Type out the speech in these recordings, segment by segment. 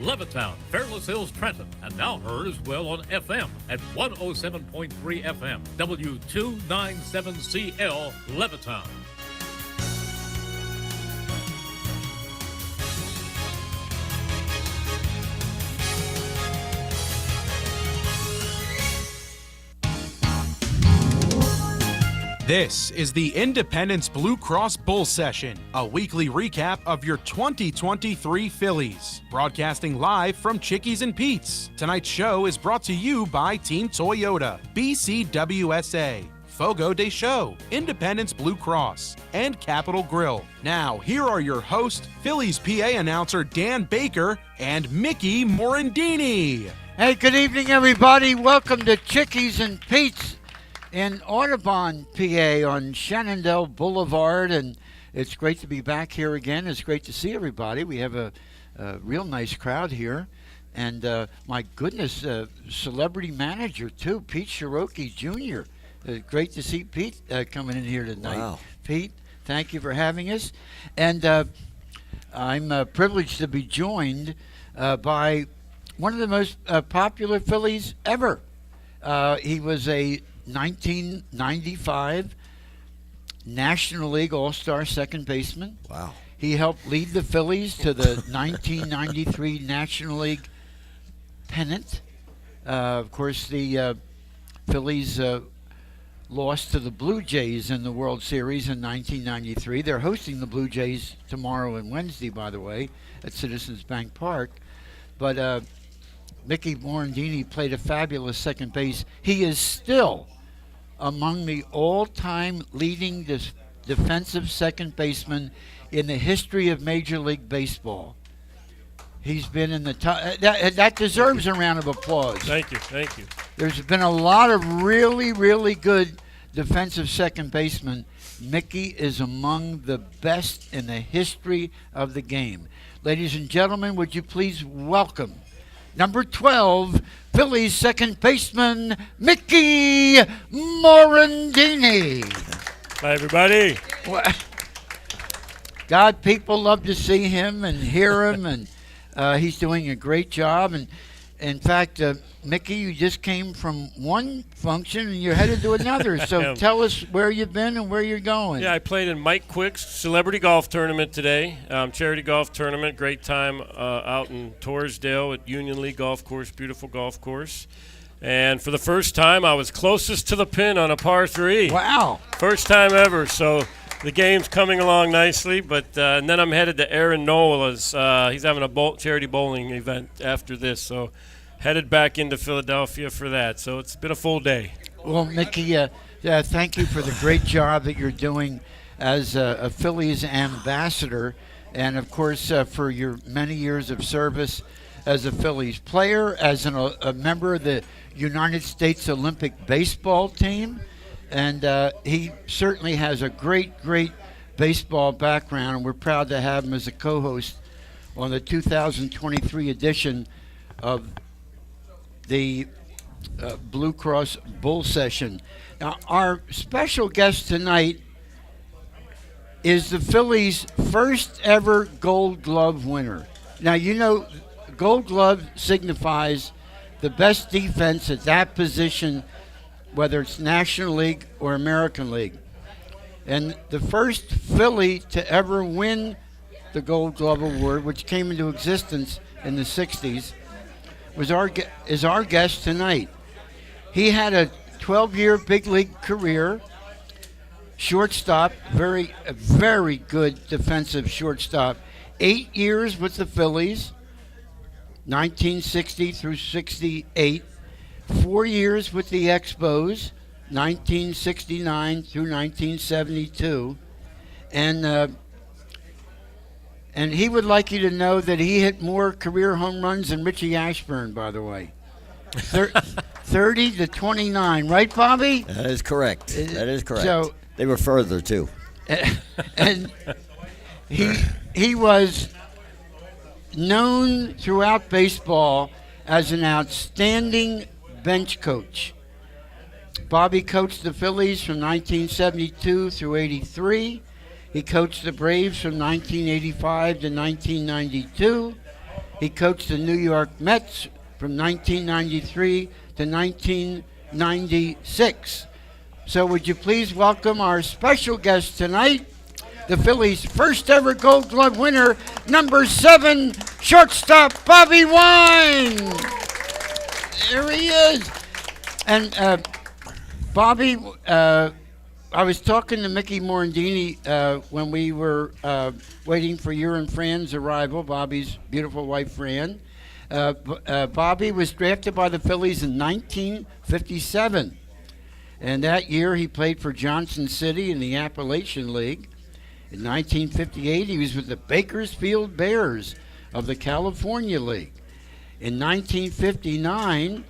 Levittown, Fairless Hills, Trenton, and now heard as well on FM at 107.3 FM, W297CL, Levittown. This is the Independence Blue Cross Bull Session, a weekly recap of your 2023 Phillies. Broadcasting live from Chickies and Pete's. Tonight's show is brought to you by Team Toyota, BCWSA, Fogo de Show, Independence Blue Cross, and Capital Grill. Now, here are your hosts, Phillies PA announcer Dan Baker and Mickey Morandini. Hey, good evening, everybody. Welcome to Chickies and Pete's in Audubon, PA on Shenandoah Boulevard, and it's great to be back here again. It's great to see everybody. We have a real nice crowd here, and my goodness, celebrity manager too, Pete Cherokee Jr. Great to see Pete coming in here tonight. Wow. Pete, thank you for having us, and I'm privileged to be joined by one of the most popular Phillies ever. He was a 1995 National League All-Star second baseman. Wow. He helped lead the Phillies to the 1993 National League pennant. Of course, the Phillies lost to the Blue Jays in the World Series in 1993. They're hosting the Blue Jays tomorrow and Wednesday, by the way, at Citizens Bank Park. But Mickey Morandini played a fabulous second base. He is still among the all-time leading defensive second baseman in the history of Major League Baseball. He's been in the top. That deserves a round of applause. Thank you. There's been a lot of really, really good defensive second basemen. Mickey is among the best in the history of the game. Ladies and gentlemen, would you please welcome number 12, Phillies second baseman, Mickey Morandini. Hi, everybody. Well, God, people love to see him and hear him, and he's doing a great job. And in fact, Mickey, you just came from one function and you're headed to another. So tell us where you've been and where you're going. Yeah, I played in Mike Quick's celebrity golf tournament today, charity golf tournament. Great time out in Torresdale at Union League Golf Course, beautiful golf course. And for the first time, I was closest to the pin on a par 3. Wow. First time ever. So the game's coming along nicely. But and then I'm headed to Aaron Nola's. He's having a charity bowling event after this. So headed back into Philadelphia for that. So it's been a full day. Well, Mickey, thank you for the great job that you're doing as a Phillies ambassador, and, of course, for your many years of service as a Phillies player, as a member of the United States Olympic baseball team. And he certainly has a great, great baseball background, and we're proud to have him as a co-host on the 2023 edition of the Blue Cross Bull Session. Now, our special guest tonight is the Phillies' first ever Gold Glove winner. Now, you know, Gold Glove signifies the best defense at that position, whether it's National League or American League. And the first Philly to ever win the Gold Glove Award, which came into existence in the 60s, is our guest tonight. He had a 12-year big league career, shortstop, very good defensive shortstop. 8 years with the Phillies, 1960 through 68. 4 years with the Expos, 1969 through 1972. And he would like you to know that he hit more career home runs than Richie Ashburn, by the way. 30 to 29, right, Bobby? That is correct. So, they were further, too. And he was known throughout baseball as an outstanding bench coach. Bobby coached the Phillies from 1972 through 83. He coached the Braves from 1985 to 1992. He coached the New York Mets from 1993 to 1996. So would you please welcome our special guest tonight, the Phillies' first ever Gold Glove winner, number 7, shortstop Bobby Wine. There he is. And Bobby, I was talking to Mickey Morandini when we were waiting for your and Fran's arrival, Bobby's beautiful wife, Fran. Bobby was drafted by the Phillies in 1957. And that year he played for Johnson City in the Appalachian League. In 1958, he was with the Bakersfield Bears of the California League. In 1959,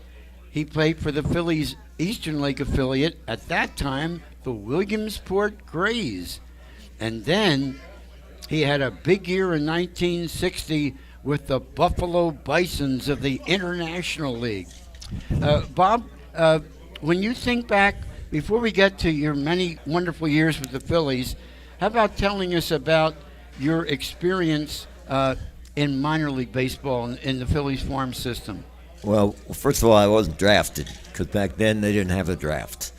he played for the Phillies Eastern League affiliate, at that time, the Williamsport Grays. And then he had a big year in 1960 with the Buffalo Bisons of the International League. Bob, when you think back, before we get to your many wonderful years with the Phillies, how about telling us about your experience in minor league baseball in the Phillies farm system? Well, first of all, I wasn't drafted because back then they didn't have a draft.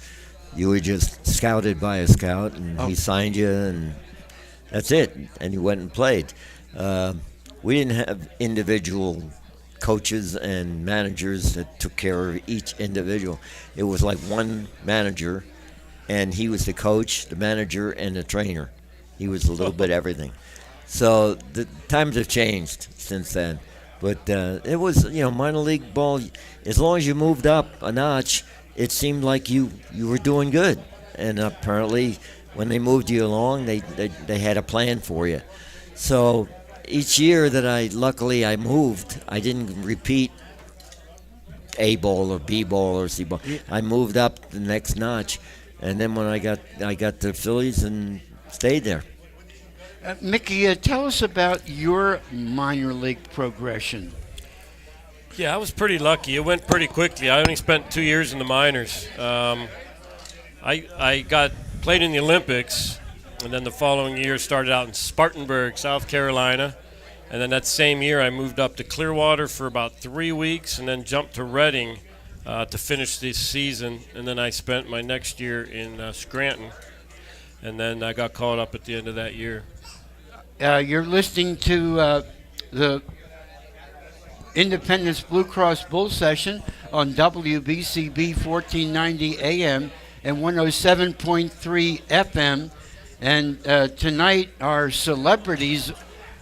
You were just scouted by a scout, and he signed you, and that's it. And you went and played. We didn't have individual coaches and managers that took care of each individual. It was like one manager, and he was the coach, the manager, and the trainer. He was a little bit everything. So the times have changed since then. But it was, minor league ball. As long as you moved up a notch, it seemed like you were doing good. And apparently, when they moved you along, they had a plan for you. So each year that luckily I moved, I didn't repeat A ball or B ball or C ball. I moved up the next notch, and then when I got the Phillies and stayed there. Mickey, tell us about your minor league progression. Yeah, I was pretty lucky. It went pretty quickly. I only spent 2 years in the minors. I played in the Olympics, and then the following year started out in Spartanburg, South Carolina. And then that same year I moved up to Clearwater for about 3 weeks and then jumped to Reading to finish this season. And then I spent my next year in Scranton. And then I got called up at the end of that year. You're listening to the Independence Blue Cross Bull Session on WBCB 1490 AM and 107.3 FM. And tonight our celebrities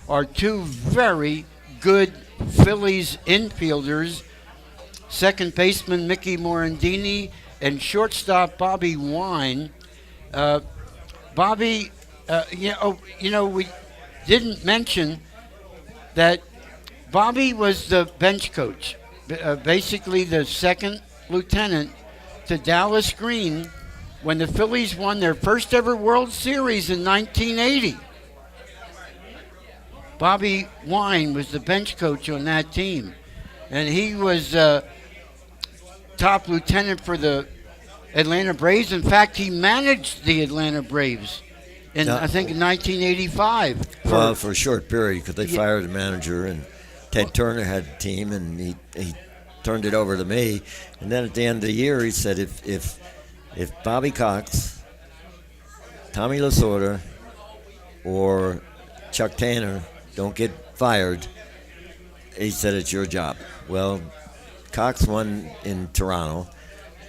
are 2 very good Phillies infielders, second baseman Mickey Morandini and shortstop Bobby Wine. Bobby, we didn't mention that Bobby was the bench coach, basically the second lieutenant to Dallas Green when the Phillies won their first ever World Series in 1980. Bobby Wine was the bench coach on that team, and he was top lieutenant for the Atlanta Braves. In fact, he managed the Atlanta Braves I think in 1985. For a short period, because they fired the manager, and Ted Turner had the team, and he turned it over to me. And then at the end of the year, he said, if Bobby Cox, Tommy Lasorda, or Chuck Tanner don't get fired, he said, it's your job. Well, Cox won in Toronto.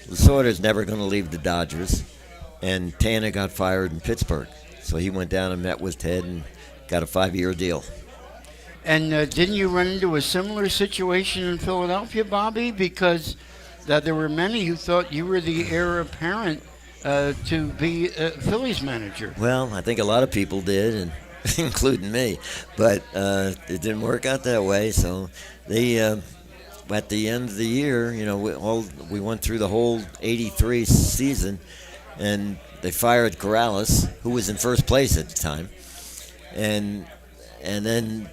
Lasorda's never going to leave the Dodgers, and Tanner got fired in Pittsburgh. So he went down and met with Ted and got a 5-year deal. And didn't you run into a similar situation in Philadelphia, Bobby? Because there were many who thought you were the heir apparent to be a Phillies manager. Well, I think a lot of people did, and including me. But it didn't work out that way. So they, at the end of the year, we went through the whole '83 season, and they fired Corrales, who was in first place at the time, and then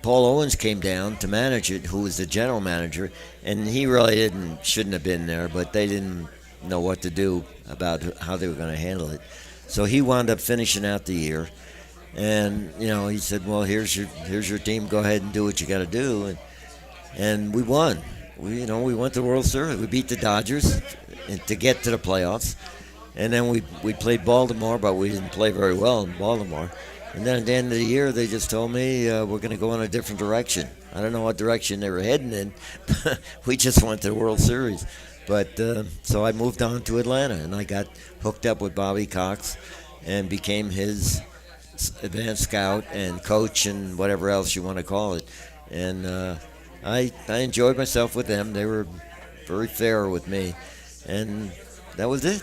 Paul Owens came down to manage it, who was the general manager, and he really shouldn't have been there, but they didn't know what to do about how they were going to handle it. So he wound up finishing out the year, And he said, "Well, here's your team. Go ahead and do what you got to do." And we won. We went to the World Series. We beat the Dodgers to get to the playoffs. And then we played Baltimore, but we didn't play very well in Baltimore. And then at the end of the year, they just told me we're going to go in a different direction. I don't know what direction they were heading in. We just went to the World Series. But so I moved on to Atlanta, and I got hooked up with Bobby Cox and became his advanced scout and coach and whatever else you want to call it. And I enjoyed myself with them. They were very fair with me. And that was it.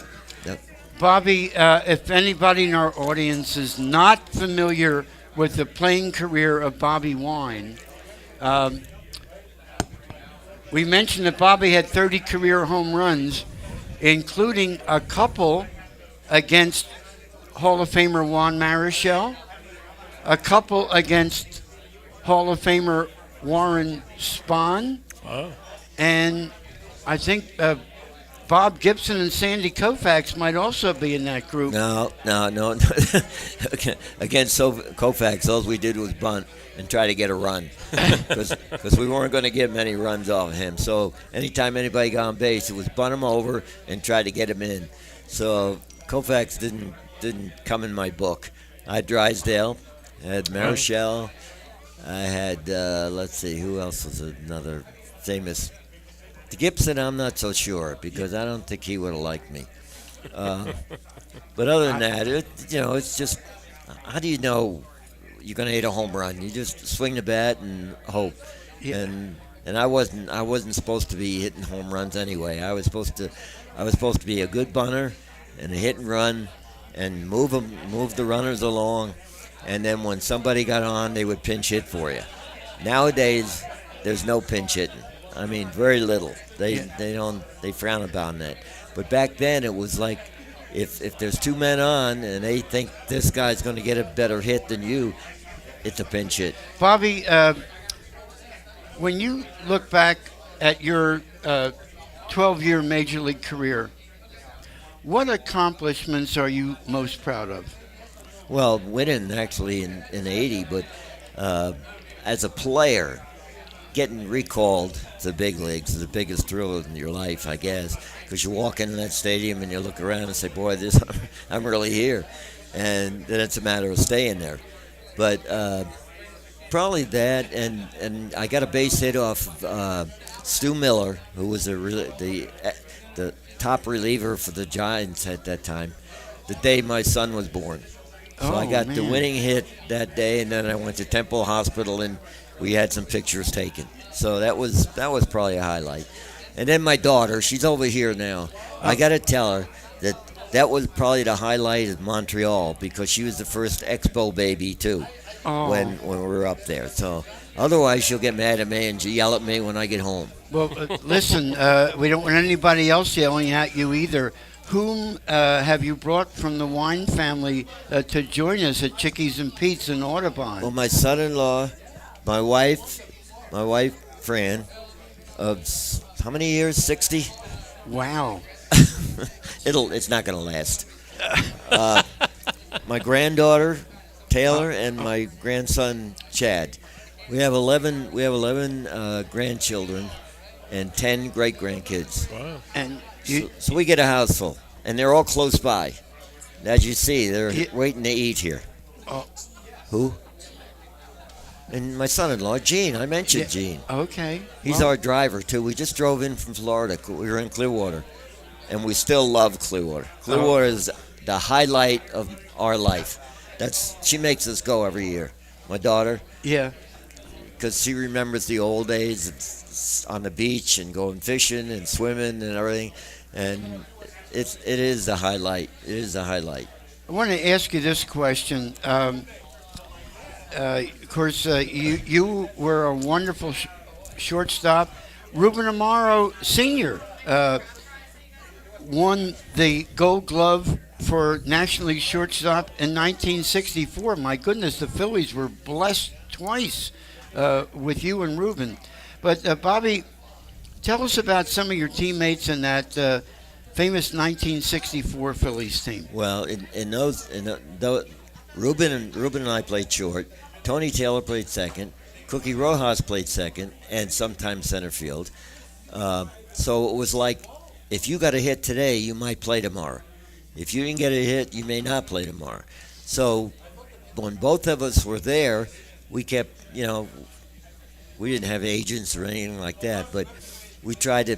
Bobby, if anybody in our audience is not familiar with the playing career of Bobby Wine, we mentioned that Bobby had 30 career home runs, including a couple against Hall of Famer Juan Marichal, a couple against Hall of Famer Warren Spahn, and I think Bob Gibson and Sandy Koufax might also be in that group. No. Against Koufax, all we did was bunt and try to get a run because we weren't going to get many runs off him. So anytime anybody got on base, it was bunt him over and try to get him in. So Koufax didn't come in my book. I had Drysdale, I had Marichal, I had let's see, who else was another famous. Gibson, I'm not so sure because I don't think he would have liked me. But other than that, it's just, how do you know you're going to hit a home run? You just swing the bat and hope. Yeah. And I wasn't supposed to be hitting home runs anyway. I was supposed to be a good bunter and a hit and run and move the runners along. And then when somebody got on, they would pinch hit for you. Nowadays, there's no pinch hitting. I mean, very little. They frown upon that. But back then, it was like if there's two men on and they think this guy's going to get a better hit than you, it's a pinch hit. Bobby, when you look back at your 12-year Major League career, what accomplishments are you most proud of? Well, winning actually in 80, but as a player, getting recalled to the big leagues is the biggest thrill in your life, I guess, because you walk into that stadium and you look around and say, boy, I'm really here. And then it's a matter of staying there. But probably that, and I got a base hit off of Stu Miller, who was the top reliever for the Giants at that time, the day my son was born. So I got the winning hit that day, and then I went to Temple Hospital and we had some pictures taken. So that was probably a highlight. And then my daughter, she's over here now. I got to tell her that was probably the highlight of Montreal because she was the first Expo baby too when we were up there. So otherwise she'll get mad at me and she'll yell at me when I get home. Well, listen, we don't want anybody else yelling at you either. Whom have you brought from the Wine family to join us at Chickies and Pete's in Audubon? Well, my son-in-law, my wife, Fran, of how many years? 60? Wow. It's not going to last. My granddaughter, Taylor, and my grandson, Chad. We have 11 grandchildren and 10 great-grandkids. Wow. And so we get a house full, and they're all close by. As you see, they're waiting to eat here. Oh. Who? And my son-in-law, Gene. I mentioned Gene. Okay. He's our driver, too. We just drove in from Florida. We were in Clearwater, and we still love Clearwater. Clearwater is the highlight of our life. She makes us go every year. My daughter. Yeah. Because she remembers the old days. It's on the beach and going fishing and swimming and everything. And it is a highlight. It is a highlight. I want to ask you this question. Of course, you were a wonderful shortstop. Ruben Amaro Sr. Won the Gold Glove for National League shortstop in 1964. My goodness, the Phillies were blessed twice with you and Ruben. But Bobby, tell us about some of your teammates in that Ruben and I played short. Tony Taylor played second. Cookie Rojas played second and sometimes center field. So it was like, if you got a hit today, you might play tomorrow. If you didn't get a hit, you may not play tomorrow. So when both of us were there, we kept, we didn't have agents or anything like that, but we tried to,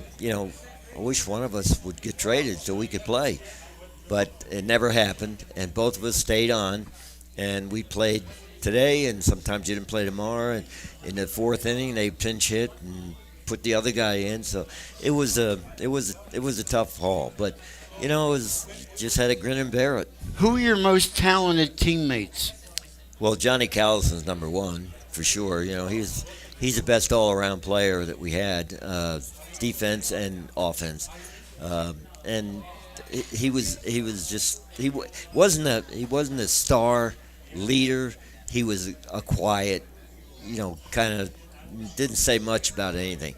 I wish one of us would get traded so we could play. But it never happened, and both of us stayed on, and we played today, and sometimes you didn't play tomorrow. And in the fourth inning, they pinch hit and put the other guy in. So it was a tough haul, but it was just had to grin and bear it. Who are your most talented teammates? Well, Johnny Callison's number one for sure. He's the best all-around player that we had, defense and offense, and he wasn't a star leader. He was a quiet, kind of didn't say much about anything,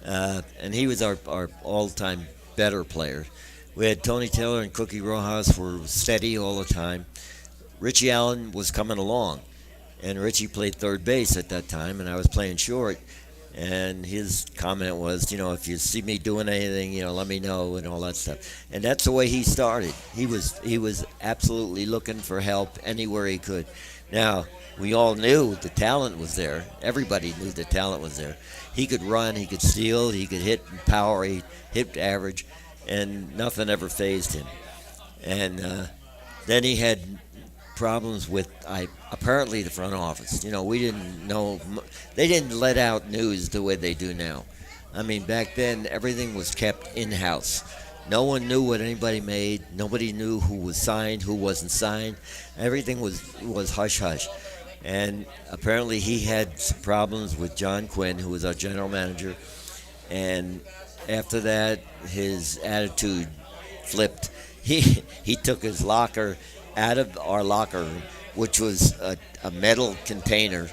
and he was our all-time better player. We had Tony Taylor and Cookie Rojas were steady all the time. Richie Allen was coming along, and Richie played third base at that time, and I was playing short. And his comment was, if you see me doing anything, let me know and all that stuff. And that's the way he started. He was absolutely looking for help anywhere he could. Now, we all knew the talent was there. Everybody knew the talent was there. He could run, he could steal, he could hit power, he hit average, and nothing ever fazed him. And then he had problems with apparently the front office. We didn't know. They didn't let out news the way they do now. I mean, back then everything was kept in-house. No one knew what anybody made. Nobody knew who was signed, who wasn't signed. Everything was hush-hush. And apparently he had some problems with John Quinn, who was our general manager. And after that, his attitude flipped. He took his locker out of our locker room, which was a metal container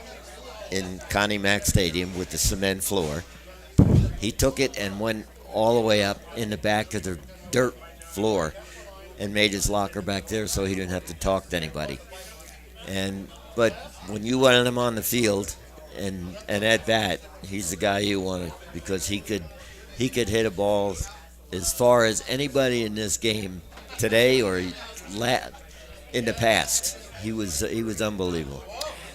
in Connie Mack Stadium with the cement floor. He took it and went all the way up in the back of the dirt floor and made his locker back there so he didn't have to talk to anybody. But when you wanted him on the field, and at bat, he's the guy you wanted, because he could hit a ball as far as anybody in this game today or in the past. He was unbelievable.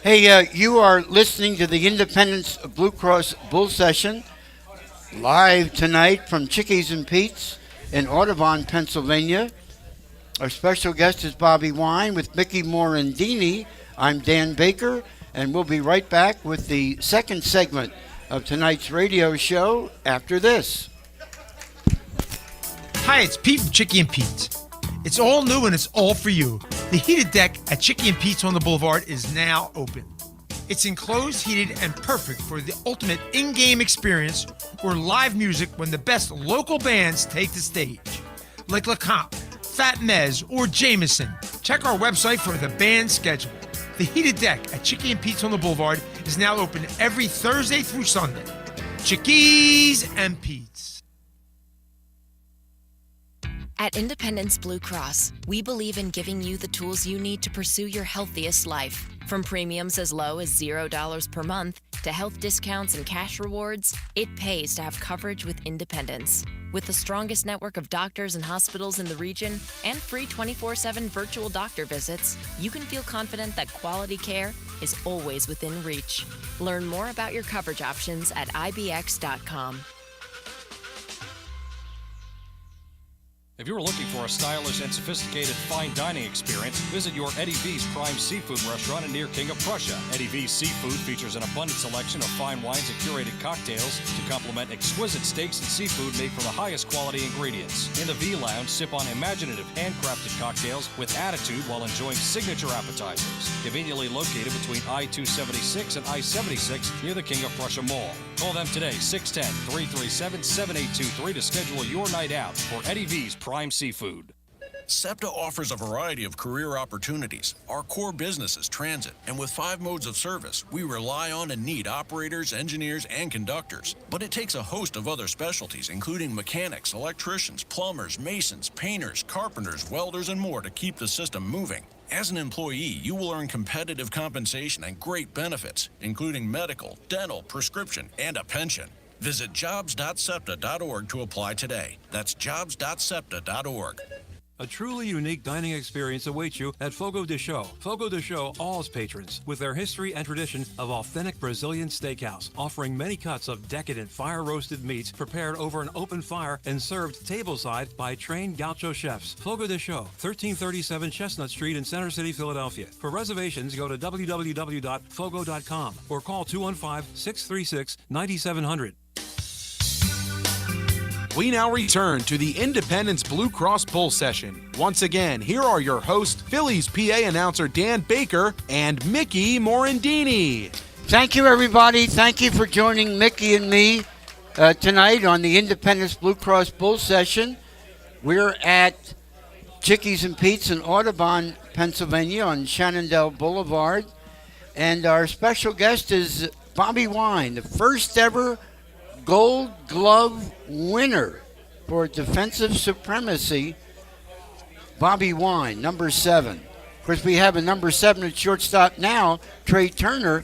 Hey, you are listening to the Independence Blue Cross Bull Session live tonight from Chickies and Pete's in Audubon, Pennsylvania. Our special guest is Bobby Wine with Mickey Morandini. I'm Dan Baker, and we'll be right back with the second segment of tonight's radio show after this. Hi, it's Pete from Chickie and Pete's. It's all new and it's all for you. The heated deck at Chickie and Pete's on the Boulevard is now open. It's enclosed, heated, and perfect for the ultimate in-game experience or live music when the best local bands take the stage. Like LeComp, Fat Mez, or Jameson. Check our website for the band schedule. The heated deck at Chickie and Pete's on the Boulevard is now open every Thursday through Sunday. Chickies and Pete's. At Independence Blue Cross, we believe in giving you the tools you need to pursue your healthiest life. From premiums as low as $0 per month to health discounts and cash rewards, it pays to have coverage with Independence. With the strongest network of doctors and hospitals in the region and free 24/7 virtual doctor visits, you can feel confident that quality care is always within reach. Learn more about your coverage options at ibx.com. If you're looking for a stylish and sophisticated fine dining experience, visit your Eddie V's Prime Seafood restaurant near King of Prussia. Eddie V's Seafood features an abundant selection of fine wines and curated cocktails to complement exquisite steaks and seafood made from the highest quality ingredients. In the V Lounge, sip on imaginative handcrafted cocktails with attitude while enjoying signature appetizers. Conveniently located between I-276 and I-76 near the King of Prussia Mall. Call them today, 610-337-7823 to schedule your night out for Eddie V's Prime Seafood. SEPTA offers a variety of career opportunities. Our core business is transit, and with 5 modes of service, we rely on and need operators, engineers, and conductors. But it takes a host of other specialties, including mechanics, electricians, plumbers, masons, painters, carpenters, welders, and more to keep the system moving. As an employee, you will earn competitive compensation and great benefits, including medical, dental, prescription, and a pension. Visit jobs.septa.org to apply today. That's jobs.septa.org. A truly unique dining experience awaits you at Fogo de Chão. Fogo de Chão awes patrons with their history and tradition of authentic Brazilian steakhouse, offering many cuts of decadent fire-roasted meats prepared over an open fire and served tableside by trained gaucho chefs. Fogo de Chão, 1337 Chestnut Street in Center City, Philadelphia. For reservations, go to www.fogo.com or call 215-636-9700. We now return to the Independence Blue Cross Bull Session. Once again, here are your hosts, Phillies PA announcer Dan Baker and Mickey Morandini. Thank you, everybody. Thank you for joining Mickey and me tonight on the Independence Blue Cross Bull Session. We're at Chickies and Pete's in Audubon, Pennsylvania on Shenandoah Boulevard. And our special guest is Bobby Wine, the first ever Gold Glove winner for defensive supremacy. Bobby Wine, number 7. Of course, we have a number 7 at shortstop now, Trey Turner.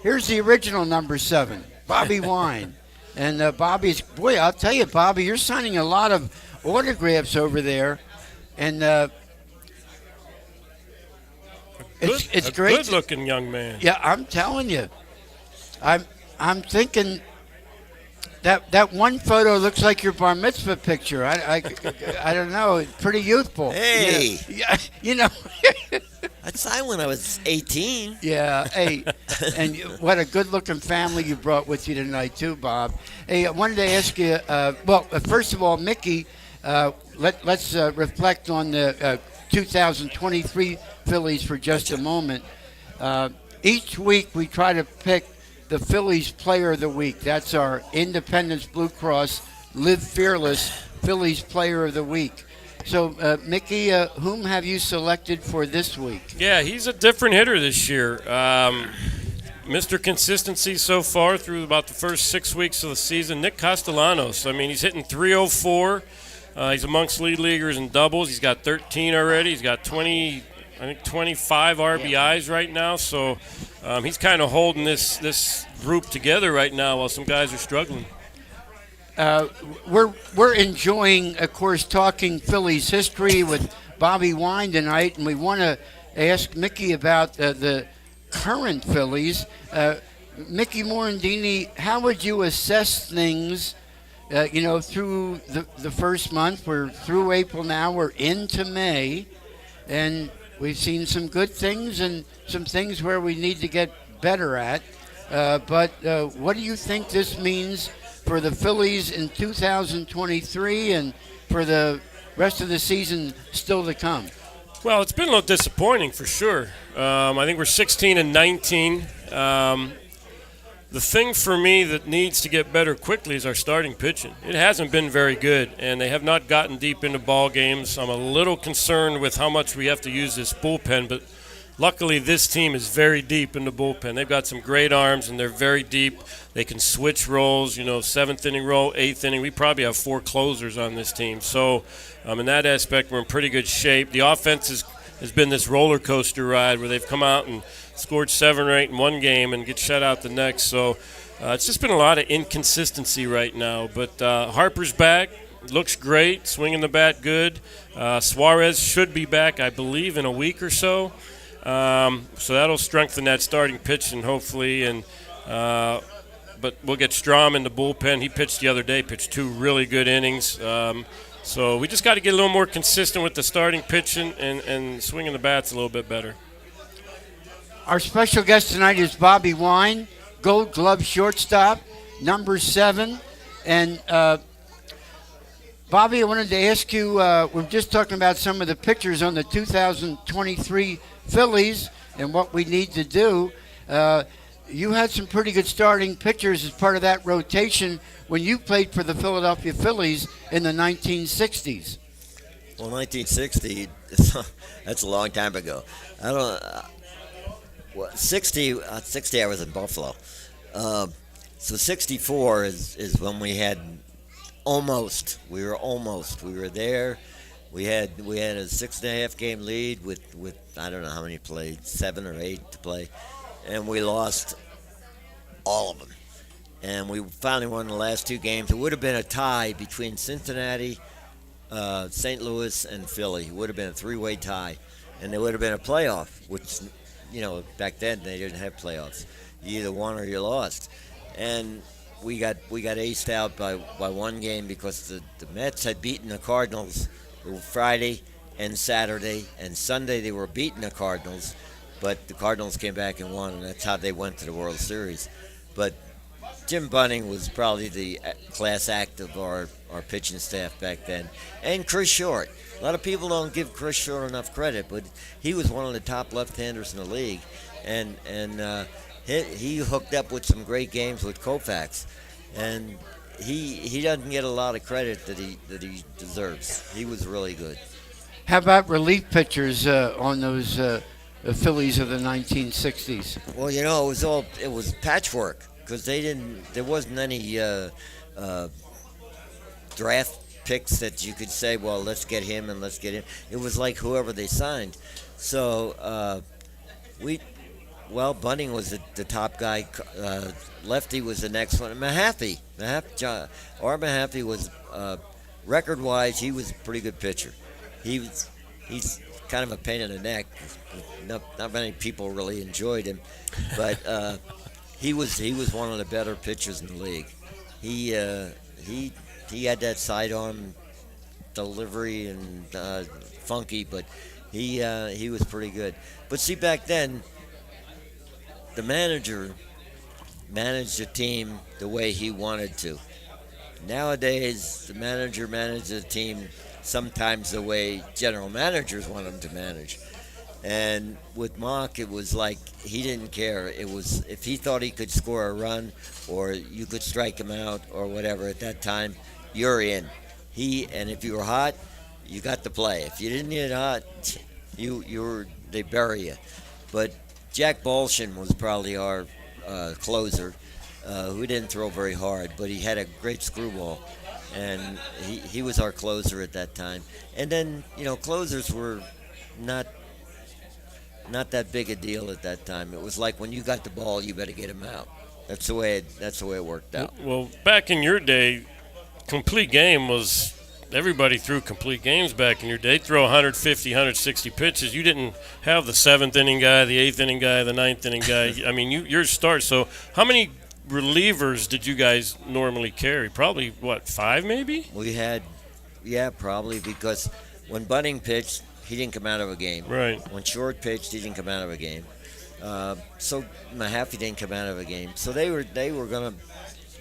Here's the original number 7, Bobby Wine. And Bobby's, boy, I'll tell you, Bobby, you're signing a lot of autographs over there. And it's great. Good-looking young man. Yeah, I'm telling you. I'm thinking that one photo looks like your bar mitzvah picture. I don't know. It's pretty youthful. Hey. You know. I signed when I was 18. Yeah. Hey, and what a good-looking family you brought with you tonight, too, Bob. Hey, I wanted to ask you, first of all, Mickey, let's reflect on the 2023 Phillies for just a moment. Each week we try to pick the Phillies Player of the Week. That's our Independence Blue Cross Live Fearless Phillies Player of the Week. So, Mickey, whom have you selected for this week? Yeah, he's a different hitter this year. Mr. Consistency so far through about the first 6 weeks of the season, Nick Castellanos. I mean, he's hitting .304. He's amongst lead leaguers in doubles. He's got 13 already. He's got 25 RBIs right now. So he's kind of holding this group together right now while some guys are struggling. We're enjoying, of course, talking Phillies history with Bobby Wine tonight, and we want to ask Mickey about the current Phillies. Mickey Morandini, how would you assess things, through the first month? We're through April now. We're into May, and we've seen some good things and some things where we need to get better at. But what do you think this means for the Phillies in 2023 and for the rest of the season still to come? Well, it's been a little disappointing for sure. I think we're 16-19. The thing for me that needs to get better quickly is our starting pitching. It hasn't been very good, and they have not gotten deep into ball games. I'm a little concerned with how much we have to use this bullpen, but luckily this team is very deep in the bullpen. They've got some great arms, and they're very deep. They can switch roles, 7th inning role, 8th inning. We probably have 4 closers on this team. So in that aspect, we're in pretty good shape. The offense has been this roller coaster ride where they've come out and scored 7 or 8 in one game and get shut out the next. So it's just been a lot of inconsistency right now. But Harper's back, looks great, swinging the bat good. Suarez should be back, I believe, in a week or so. So that'll strengthen that starting pitching, hopefully. And but we'll get Strom in the bullpen. He pitched the other day, pitched 2 really good innings. So we just got to get a little more consistent with the starting pitching and swinging the bats a little bit better. Our special guest tonight is Bobby Wine, Gold Glove shortstop, number 7. And Bobby, I wanted to ask you, we're just talking about some of the pictures on the 2023 Phillies and what we need to do. You had some pretty good starting pitchers as part of that rotation when you played for the Philadelphia Phillies in the 1960s. Well, 1960, that's a long time ago. I don't. 60 I was in Buffalo. So 64 is when we had almost. We were there. We had a 6.5 game lead with I don't know how many played, 7 or 8 to play, and we lost all of them. And we finally won the last 2 games. It would have been a tie between Cincinnati, St. Louis, and Philly. It would have been a 3-way tie, and there would have been a playoff, which, back then they didn't have playoffs. You either won or you lost. And we got aced out by 1 game because the Mets had beaten the Cardinals Friday and Saturday, and Sunday they were beating the Cardinals, but the Cardinals came back and won, and that's how they went to the World Series. But Jim Bunning was probably the class act of our pitching staff back then. And Chris Short. A lot of people don't give Chris Short enough credit, but he was one of the top left-handers in the league. And he hooked up with some great games with Koufax. And he doesn't get a lot of credit that he deserves. He was really good. How about relief pitchers on those Phillies of the 1960s? Well, it was patchwork. Because there wasn't any draft picks that you could say, well, let's get him and let's get him. It was like whoever they signed. So Bunning was the top guy. Lefty was the next one. Mahaffey was record-wise, he was a pretty good pitcher. He's kind of a pain in the neck. Not many people really enjoyed him, but. He was one of the better pitchers in the league. He had that sidearm delivery and funky, but he was pretty good. But see, back then, the manager managed the team the way he wanted to. Nowadays, the manager manages the team sometimes the way general managers want them to manage. And with Mock, it was like he didn't care. It was if he thought he could score a run or you could strike him out or whatever at that time, you're in. And if you were hot, you got to play. If you didn't get hot, they bury you. But Jack Bolshin was probably our closer, who didn't throw very hard, but he had a great screwball, and he was our closer at that time. And then closers were not that big a deal at that time. It was like when you got the ball, you better get him out. That's the way it worked out. Well, back in your day, complete game was everybody threw complete games back in your day. Throw 150, 160 pitches. You didn't have the 7th inning guy, the 8th inning guy, the 9th inning guy. I mean, your start. So how many relievers did you guys normally carry? Probably, 5 maybe? We had, probably, because when Bunning pitched, he didn't come out of a game. Right. When Short pitched, he didn't come out of a game. So Mahaffey didn't come out of a game. So they were going to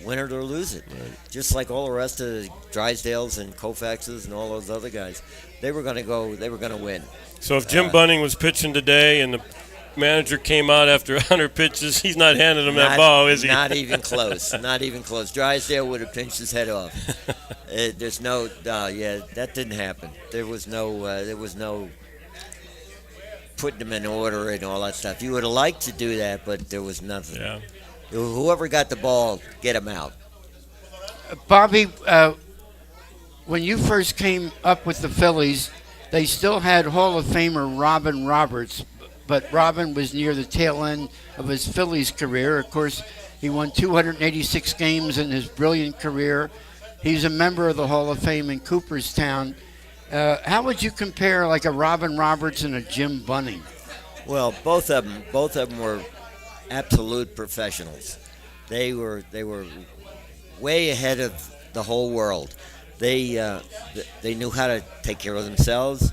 win it or lose it. Right. Just like all the rest of the Drysdales and Koufaxes and all those other guys. They were going to win. So if Jim Bunning was pitching today and the manager came out after 100 pitches, he's not handing him that ball, is he? Not even close. Not even close. Drysdale would have pinched his head off. There's no, that didn't happen. There was no putting him in order and all that stuff. You would have liked to do that, but there was nothing. Yeah. Whoever got the ball, get him out. Bobby, when you first came up with the Phillies, they still had Hall of Famer Robin Roberts, but Robin was near the tail end of his Phillies career. Of course, he won 286 games in his brilliant career. He's a member of the Hall of Fame in Cooperstown. How would you compare like a Robin Roberts and a Jim Bunning? Well, both of them were absolute professionals. They were way ahead of the whole world. They knew how to take care of themselves.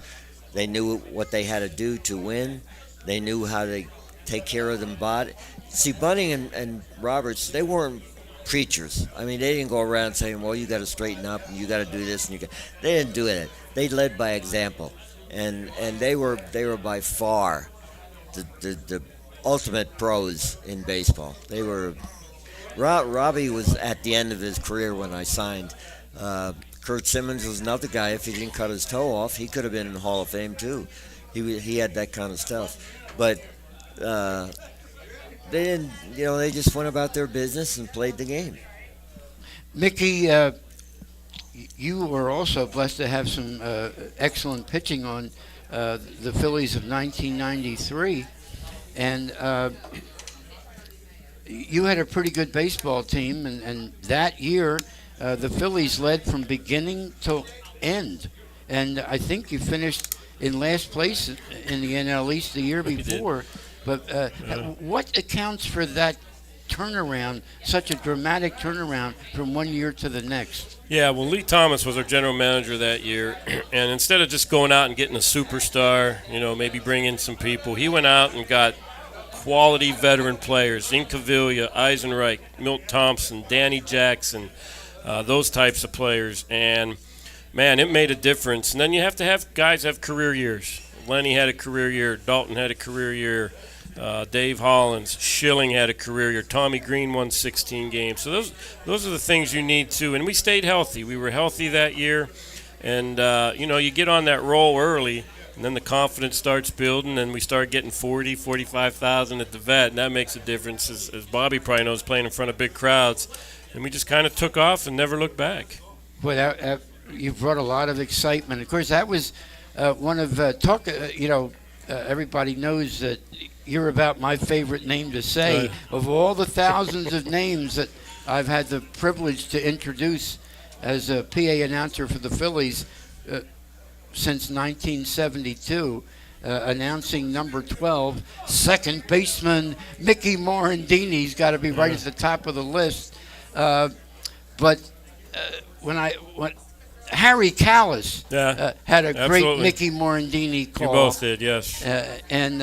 They knew what they had to do to win. They knew how to take care of them body. See, Bunning and Roberts, they weren't preachers. I mean, they didn't go around saying, well, you got to straighten up and you got to do this. They didn't do it. They led by example. And they were by far the ultimate pros in baseball. They were. Robbie was at the end of his career when I signed. Kurt Simmons was another guy. If he didn't cut his toe off, he could have been in the Hall of Fame too. He had that kind of stuff. But they didn't. They just went about their business and played the game. Mickey, you were also blessed to have some excellent pitching on the Phillies of 1993, and you had a pretty good baseball team, and that year the Phillies led from beginning to end, and I think you finished in last place in the NL East the year before. But what accounts for that turnaround, such a dramatic turnaround from one year to the next? Yeah, well, Lee Thomas was our general manager that year, and instead of just going out and getting a superstar, maybe bring in some people, he went out and got quality veteran players, Incaviglia, Eisenreich, Milt Thompson, Danny Jackson, those types of players, and man, it made a difference. And then you have to have guys have career years. Lenny had a career year, Dalton had a career year, Dave Hollins, Schilling had a career year. Tommy Green won 16 games. So those are the things you need to. And we stayed healthy. We were healthy that year. And, you get on that roll early, and then the confidence starts building, and we start getting 40, 45,000 at the vet, and that makes a difference, as Bobby probably knows, playing in front of big crowds. And we just kind of took off and never looked back. Boy, you brought a lot of excitement. Of course, that was one of everybody knows that you're about my favorite name to say. Right. Of all the thousands of names that I've had the privilege to introduce as a PA announcer for the Phillies since 1972, announcing number 12, second baseman Mickey Morandini's got to be right at the top of the list. But when Harry Callis had a great Mickey Morandini call. You both did, yes. And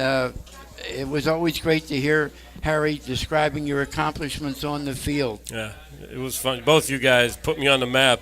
it was always great to hear Harry describing your accomplishments on the field. Yeah, it was fun. Both you guys put me on the map.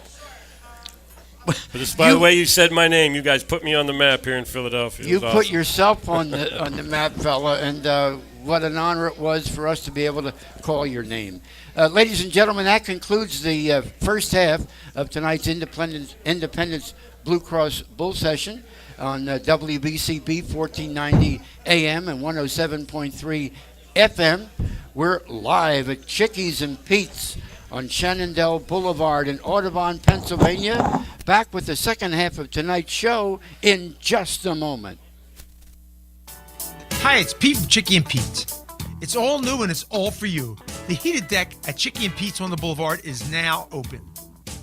But just by the way you said my name, you guys put me on the map here in Philadelphia. You put yourself on the map, fella, and what an honor it was for us to be able to call your name. Ladies and gentlemen, that concludes the first half of tonight's Independence Blue Cross Bull Session on WBCB 1490 AM and 107.3 FM. We're live at Chickies and Pete's on Shenandoah Boulevard in Audubon, Pennsylvania. Back with the second half of tonight's show in just a moment. Hi, it's Pete from Chickie and Pete's. It's all new and it's all for you. The heated deck at Chickie and Pete's on the Boulevard is now open.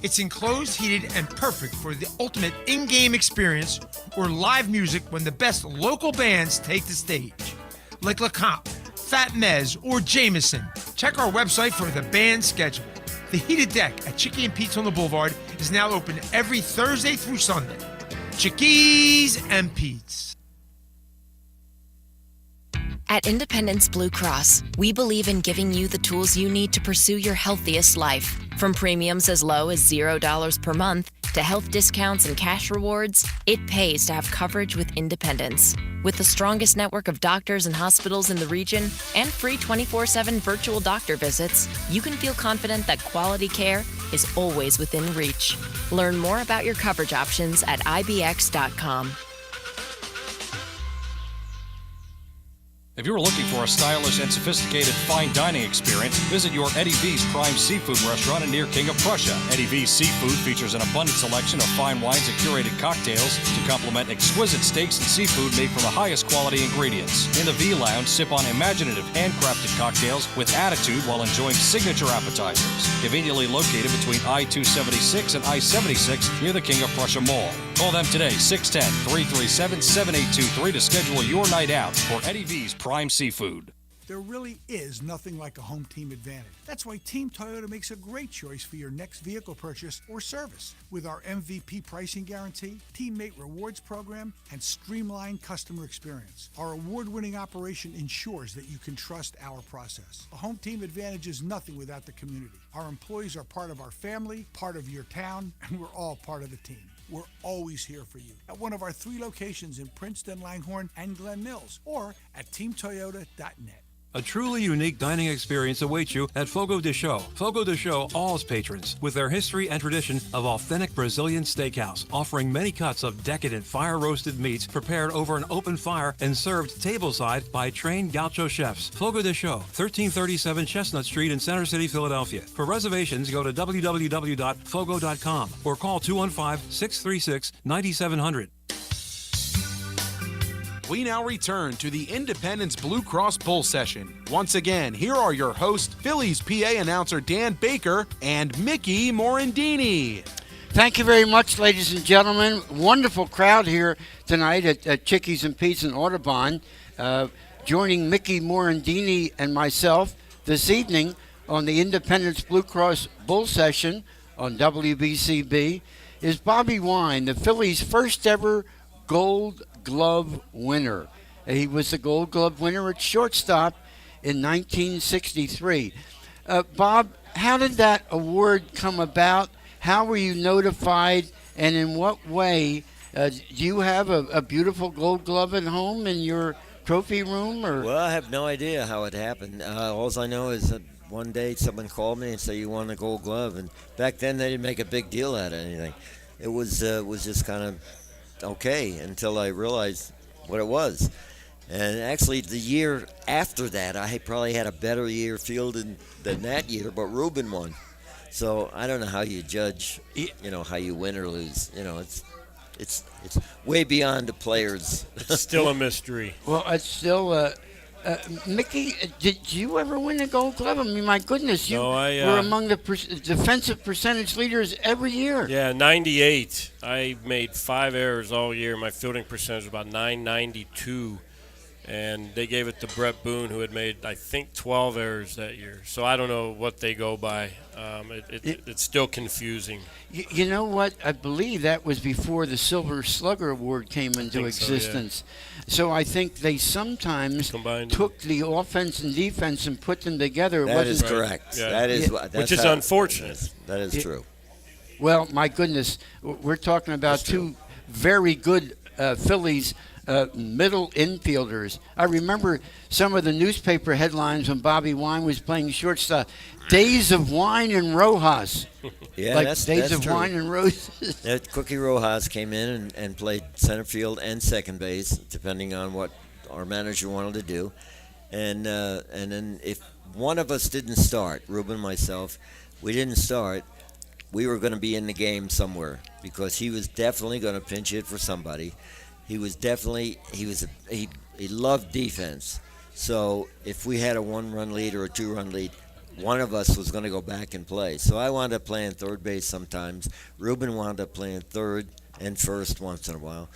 It's enclosed, heated, and perfect for the ultimate in-game experience or live music when the best local bands take the stage. Like LeComp, Fat Mez, or Jameson. Check our website for the band schedule. The heated deck at Chickie and Pete's on the Boulevard is now open every Thursday through Sunday. Chickies and Pete's. At Independence Blue Cross, we believe in giving you the tools you need to pursue your healthiest life. From premiums as low as $0 per month to health discounts and cash rewards, it pays to have coverage with Independence. With the strongest network of doctors and hospitals in the region and free 24/7 virtual doctor visits, you can feel confident that quality care is always within reach. Learn more about your coverage options at ibx.com. If you're looking for a stylish and sophisticated fine dining experience, visit your Eddie V's Prime Seafood restaurant near King of Prussia. Eddie V's Seafood features an abundant selection of fine wines and curated cocktails to complement exquisite steaks and seafood made from the highest quality ingredients. In the V Lounge, sip on imaginative handcrafted cocktails with attitude while enjoying signature appetizers. Conveniently located between I-276 and I-76 near the King of Prussia Mall. Call them today, 610-337-7823 to schedule your night out for Eddie V's Prime Seafood. There really is nothing like a home team advantage. That's why Team Toyota makes a great choice for your next vehicle purchase or service. With our MVP pricing guarantee, teammate rewards program, and streamlined customer experience, our award-winning operation ensures that you can trust our process. A home team advantage is nothing without the community. Our employees are part of our family, part of your town, and we're all part of the team. We're always here for you at one of our 3 locations in Princeton, Langhorne, and Glen Mills, or at teamtoyota.net. A truly unique dining experience awaits you at Fogo de Chão. Fogo de Chão awes patrons with their history and tradition of authentic Brazilian steakhouse, offering many cuts of decadent fire-roasted meats prepared over an open fire and served tableside by trained gaucho chefs. Fogo de Chão, 1337 Chestnut Street in Center City, Philadelphia. For reservations, go to www.fogo.com or call 215-636-9700. We now return to the Independence Blue Cross Bull Session. Once again, here are your hosts, Phillies PA announcer Dan Baker and Mickey Morandini. Thank you very much, ladies and gentlemen. Wonderful crowd here tonight at Chickies and Pete's in Audubon. Joining Mickey Morandini and myself this evening on the Independence Blue Cross Bull Session on WBCB is Bobby Wine, the Phillies' first ever Gold Glove winner. He was the Gold Glove winner at shortstop in 1963. Bob, how did that award come about? How were you notified, and in what way? Do you have a beautiful Gold Glove at home in your trophy room? Or? Well, I have no idea how it happened. All I know is that one day someone called me and said, "You won a Gold Glove," and back then they didn't make a big deal out of anything. It was just kind of okay until I realized what it was. And actually the year after that, I probably had a better year fielded than that year, but Ruben won. So I don't know how you judge, how you win or lose. It's way beyond the players. It's still a mystery. Well, it's still Mickey, did you ever win a Gold Glove? I mean, my goodness, you were among the defensive percentage leaders every year. Yeah, 98. I made 5 errors all year. My fielding percentage was about 992. And they gave it to Brett Boone, who had made, I think, 12 errors that year. So I don't know what they go by. It's still confusing. You know what? I believe that was before the Silver Slugger Award came into existence. So I think they sometimes took the offense and defense and put them together. That is correct. Yeah. That is which is unfortunate. That is true. Well, my goodness, we're talking about two very good Phillies middle infielders. I remember some of the newspaper headlines when Bobby Wine was playing shortstop. Days of Wine and Rojas. Yeah, like that's Days of true. Wine and Roses. Cookie Rojas came in and played center field and second base, depending on what our manager wanted to do. And then if one of us didn't start, Ruben, myself, we didn't start, we were going to be in the game somewhere because he was definitely going to pinch hit for somebody. He loved defense. So if we had a 1-run lead or a 2-run lead, one of us was going to go back and play. So I wound up playing third base sometimes. Ruben wound up playing third and first once in a while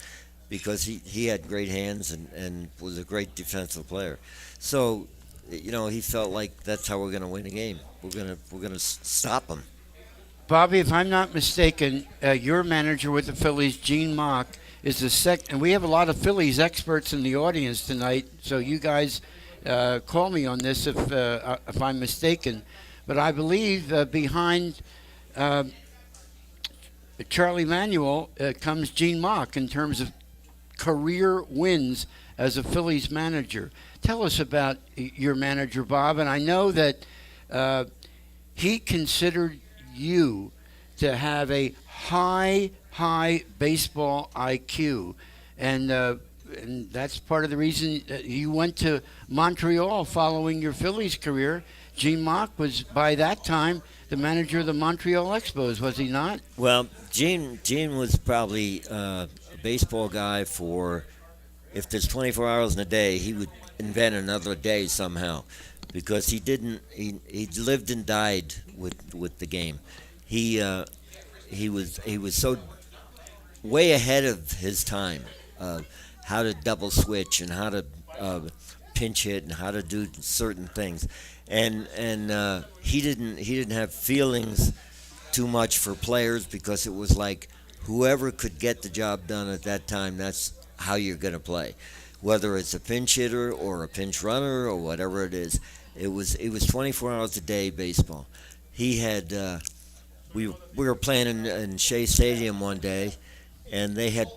because he had great hands and was a great defensive player. So, he felt like that's how we're going to win a game. We're going to stop them. Bobby, if I'm not mistaken, your manager with the Phillies, Gene Mock, is the second, and we have a lot of Phillies experts in the audience tonight, so you guys call me on this if I'm mistaken. But I believe behind Charlie Manuel comes Gene Mock in terms of career wins as a Phillies manager. Tell us about your manager, Bob, and I know that he considered you to have a high baseball IQ, and that's part of the reason you went to Montreal following your Phillies career. Gene Mock was, by that time, the manager of the Montreal Expos, was he not? Well, Gene was probably a baseball guy for, if there's 24 hours in a day, he would invent another day somehow, because he lived and died with the game. He was so way ahead of his time, how to double switch and how to pinch hit and how to do certain things, and he didn't have feelings too much for players because it was like whoever could get the job done at that time, that's how you're going to play, whether it's a pinch hitter or a pinch runner or whatever it is. It was 24 hours a day baseball. He had we were playing in Shea Stadium one day, and they had,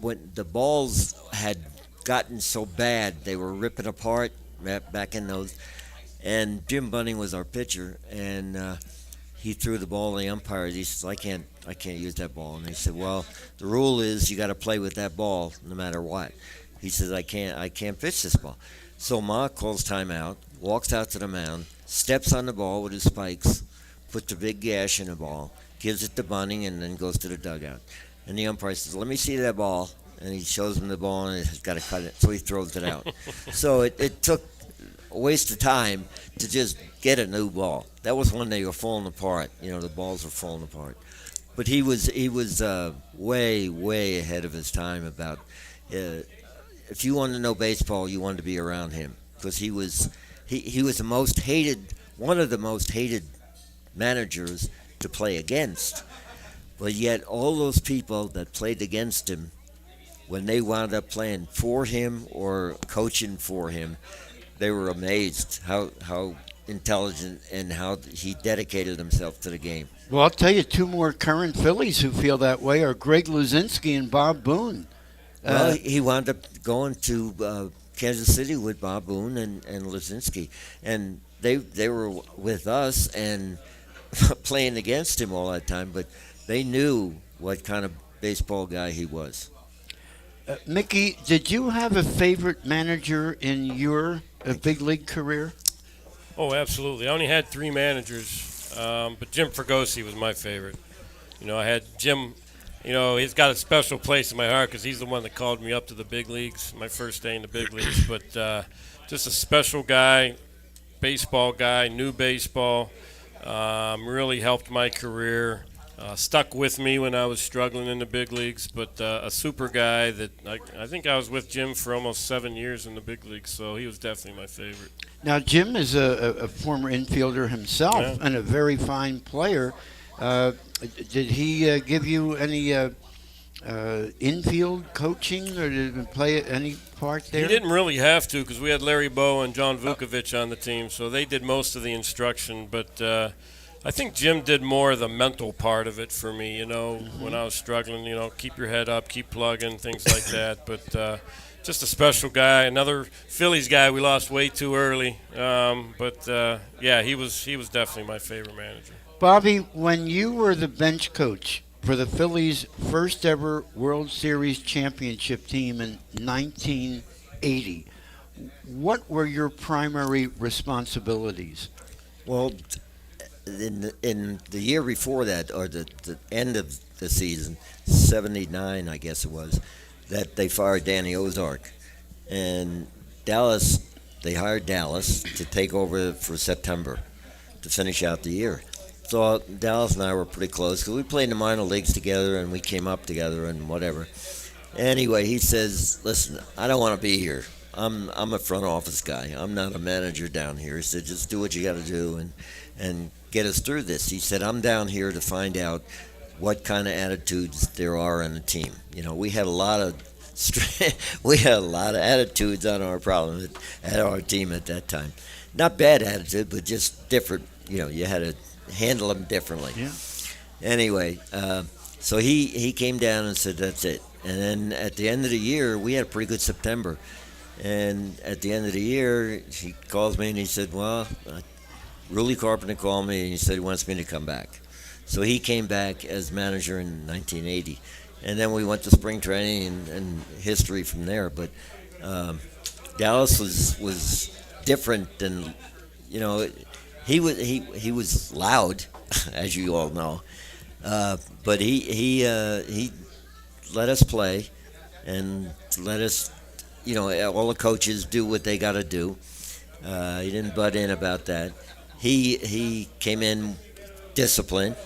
when the balls had gotten so bad they were ripping apart back in those. And Jim Bunning was our pitcher, and he threw the ball to the umpires. He says, I can't use that ball. And he said, well, the rule is you got to play with that ball no matter what. He says, I can't pitch this ball. So Ma calls timeout, walks out to the mound, steps on the ball with his spikes, puts a big gash in the ball, gives it to Bunning, and then goes to the dugout. And the umpire says, let me see that ball. And he shows him the ball, and he's got to cut it. So he throws it out. So it took a waste of time to just get a new ball. That was when they were falling apart. The balls were falling apart. But he was way, way ahead of his time about if you wanted to know baseball, you wanted to be around him, because he was the most hated, one of the most hated managers to play against. But yet all those people that played against him, when they wound up playing for him or coaching for him, they were amazed how intelligent and how he dedicated himself to the game. Well, I'll tell you, two more current Phillies who feel that way are Greg Luzinski and Bob Boone. Well, he wound up going to Kansas City with Bob Boone and Luzinski, and they were with us and playing against him all that time, but they knew what kind of baseball guy he was. Mickey, did you have a favorite manager in your big league career? Oh, absolutely. I only had 3 managers, but Jim Fregosi was my favorite. I had Jim. He's got a special place in my heart because he's the one that called me up to the big leagues, my first day in the big leagues. But just a special guy, baseball guy, knew baseball, really helped my career, stuck with me when I was struggling in the big leagues, but a super guy that I think I was with Jim for almost 7 years in the big leagues, so he was definitely my favorite. Now, Jim is a former infielder himself and a very fine player. Did he give you any infield coaching, or did he play any part there? He didn't really have to because we had Larry Bow and John Vukovic on the team, so they did most of the instruction. But I think Jim did more of the mental part of it for me, when I was struggling, keep your head up, keep plugging, things like that. But just a special guy, another Phillies guy we lost way too early. He was definitely my favorite manager. Bobby, when you were the bench coach for the Phillies' first ever World Series championship team in 1980, what were your primary responsibilities? Well, in the year before that, or the end of the season, 79, I guess it was, that they fired Danny Ozark. And they hired Dallas to take over for September to finish out the year. So Dallas and I were pretty close because we played in the minor leagues together and we came up together and whatever. Anyway, he says, listen, I don't want to be here. I'm a front office guy. I'm not a manager down here. He said, just do what you got to do and get us through this. He said, I'm down here to find out what kind of attitudes there are in the team. We had a lot of attitudes on our problem at our team at that time. Not bad attitude, but just different. You had to handle them differently. Yeah. Anyway, so he came down and said, that's it. And then at the end of the year, we had a pretty good September. And at the end of the year, he calls me and he said, well, Rudy Carpenter called me and he said he wants me to come back. So he came back as manager in 1980. And then we went to spring training and history from there. But Dallas was different than, he was loud, as you all know. But he let us play and let us, all the coaches do what they got to do. He didn't butt in about that. He came in disciplined.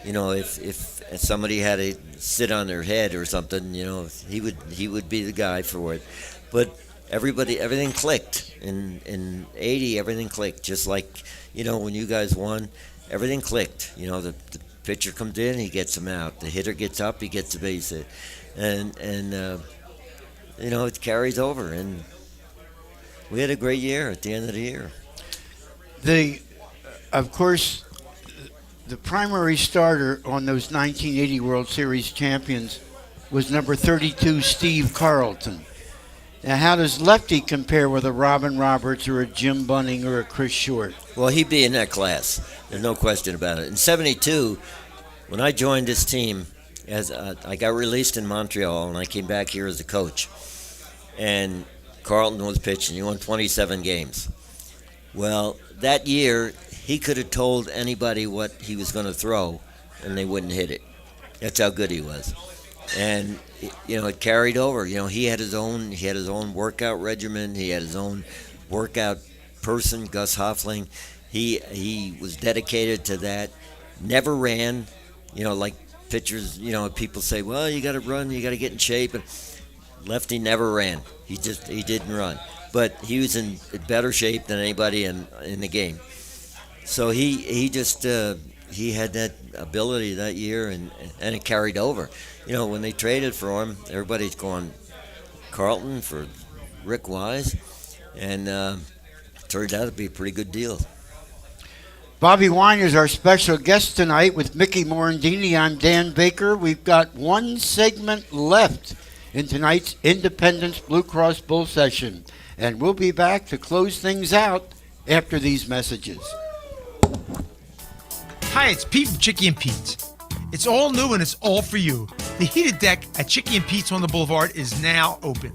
If somebody had to sit on their head or something, he would be the guy for it. But everything clicked in 80. Everything clicked, just like when you guys won, everything clicked. The pitcher comes in, he gets him out. The hitter gets up, he gets a base hit, and it carries over. And we had a great year at the end of the year. Of course, the primary starter on those 1980 World Series champions was number 32, Steve Carlton. Now, how does Lefty compare with a Robin Roberts or a Jim Bunning or a Chris Short? Well, he'd be in that class. There's no question about it. In '72, when I joined this team, I got released in Montreal, and I came back here as a coach. And Carlton was pitching. He won 27 games. Well, that year, he could have told anybody what he was going to throw, and they wouldn't hit it. That's how good he was. And it carried over. He had his own workout regimen. He had his own workout person, Gus Hoffling. He was dedicated to that. Never ran. Like pitchers. People say, well, you got to run. You got to get in shape. And Lefty never ran. He didn't run. But he was in better shape than anybody in the game. So he had that ability that year, and it carried over. When they traded for him, everybody's going Carlton for Rick Wise, and it turned out to be a pretty good deal. Bobby Wine is our special guest tonight with Mickey Morandini. I'm Dan Baker. We've got one segment left in tonight's Independence Blue Cross Bull Session, and we'll be back to close things out after these messages. Hi, it's Pete from Chicky and Pete's. It's all new and it's all for you. The heated deck at Chicky and Pete's on the Boulevard is now open.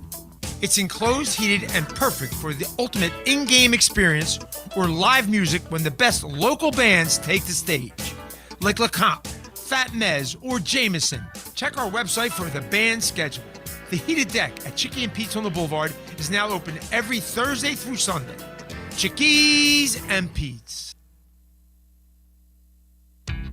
It's enclosed, heated, and perfect for the ultimate in-game experience or live music when the best local bands take the stage. Like LeComp, Fat Mez, or Jameson. Check our website for the band schedule. The heated deck at Chicky and Pete's on the Boulevard is now open every Thursday through Sunday. Chickies and Pete's.